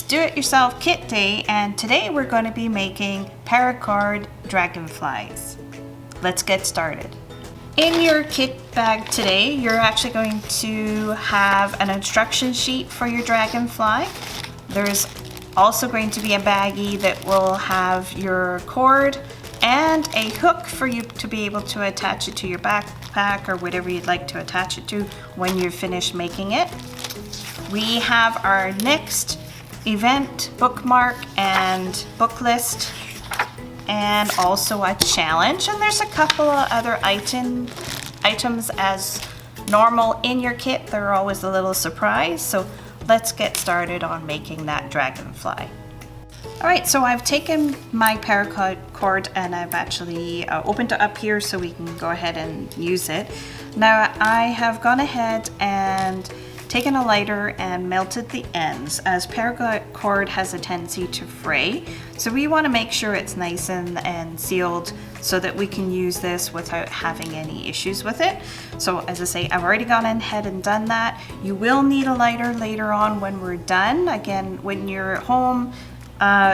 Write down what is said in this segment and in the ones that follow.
do-it-yourself kit day, and today we're going to be making paracord dragonflies. Let's get started. In your kit bag today, you're actually going to have an instruction sheet for your dragonfly. There's also going to be a baggie that will have your cord and a hook for you to be able to attach it to your backpack or whatever you'd like to attach it to when you're finished making it. We have our next event bookmark and book list, and also a challenge, and there's a couple of other items as normal in your kit. They're always a little surprise, so let's get started on making that dragonfly. Alright, so I've taken my paracord and I've actually opened it up here so we can go ahead and use it. Now I have gone ahead and taken a lighter and melted the ends, as paracord has a tendency to fray. So we want to make sure it's nice and sealed so that we can use this without having any issues with it. So as I say, I've already gone ahead and done that. You will need a lighter later on when we're done. Again, when you're at home,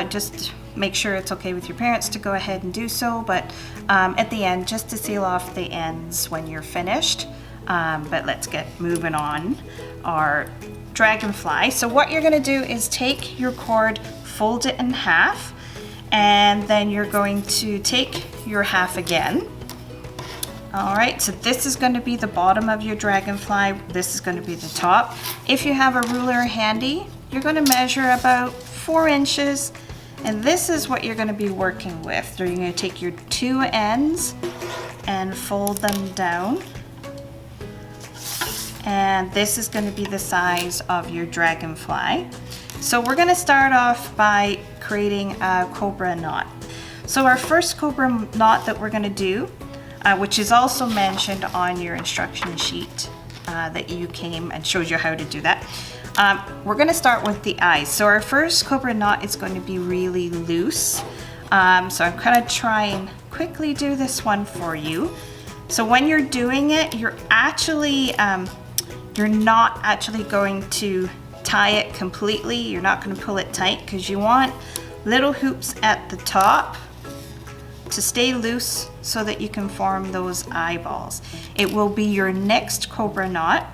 just make sure it's okay with your parents to go ahead and do so, but at the end, just to seal off the ends when you're finished. But let's get moving on our dragonfly. So what you're going to do is take your cord, fold it in half, and then you're going to take your half again. Alright, so this is going to be the bottom of your dragonfly, this is going to be the top. If you have a ruler handy, you're going to measure about 4 inches, and this is what you're going to be working with. So you're going to take your 2 ends and fold them down, and this is going to be the size of your dragonfly. So we're going to start off by creating a cobra knot. So our first cobra knot that we're going to do, which is also mentioned on your instruction sheet that you came and shows you how to do that. We're going to start with the eyes. So our first cobra knot is going to be really loose. So I'm going to try and quickly do this one for you. So when you're doing it, you're not actually going to tie it completely. You're not going to pull it tight because you want little hoops at the top to stay loose so that you can form those eyeballs. It will be your next cobra knot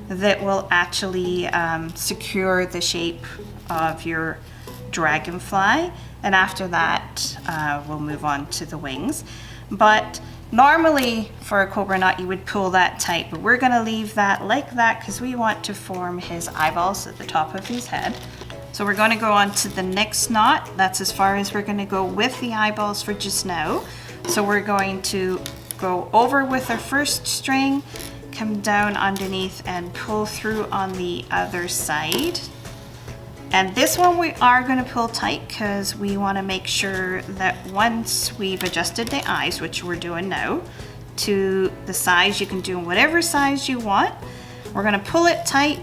that will actually secure the shape of your dragonfly, and after that we'll move on to the wings. But normally for a cobra knot you would pull that tight, but we're going to leave that like that because we want to form his eyeballs at the top of his head. So we're going to go on to the next knot. That's as far as we're going to go with the eyeballs for just now. So we're going to go over with our first string, come down underneath and pull through on the other side. And this one we are going to pull tight because we want to make sure that once we've adjusted the eyes, which we're doing now, to the size, you can do whatever size you want. We're going to pull it tight,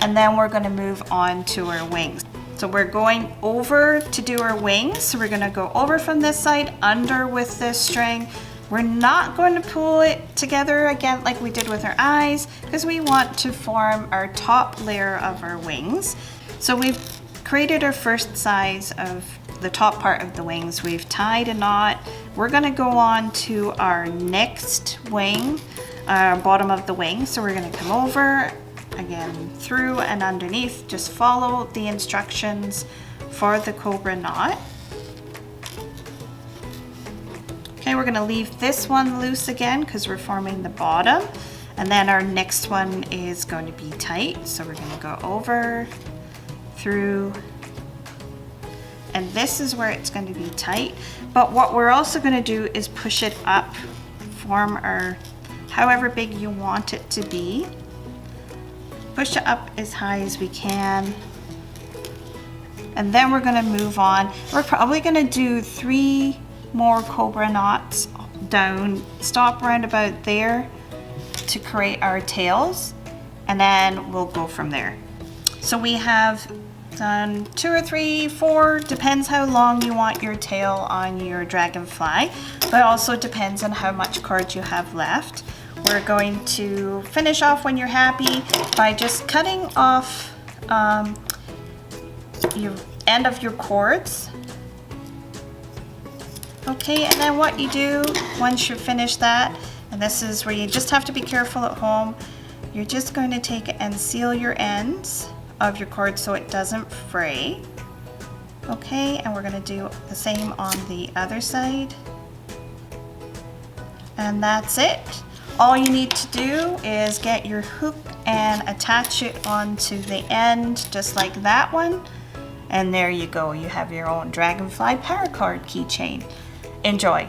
and then we're going to move on to our wings. So we're going over to do our wings. So we're going to go over from this side, under with this string. We're not going to pull it together again like we did with our eyes because we want to form our top layer of our wings. So we've created our first size of the top part of the wings. We've tied a knot. We're going to go on to our next wing, bottom of the wing. So we're going to come over again through and underneath. Just follow the instructions for the cobra knot. Okay, we're going to leave this one loose again because we're forming the bottom, and then our next one is going to be tight. So we're going to go over, through, and this is where it's going to be tight. But what we're also going to do is push it up, form our however big you want it to be. Push it up as high as we can, and then we're going to move on. We're probably going to do 3 more cobra knots down, stop around about there to create our tails, and then we'll go from there. So we have done 2 or 3, 4, depends how long you want your tail on your dragonfly, but also depends on how much cord you have left. We're going to finish off when you're happy by just cutting off your end of your cords. Okay, and then what you do once you finish that, and this is where you just have to be careful at home, you're just going to take it and seal your ends of your cord so it doesn't fray. Okay, and we're going to do the same on the other side. And that's it. All you need to do is get your hook and attach it onto the end just like that one. And there you go, you have your own Dragonfly Paracord keychain. Enjoy!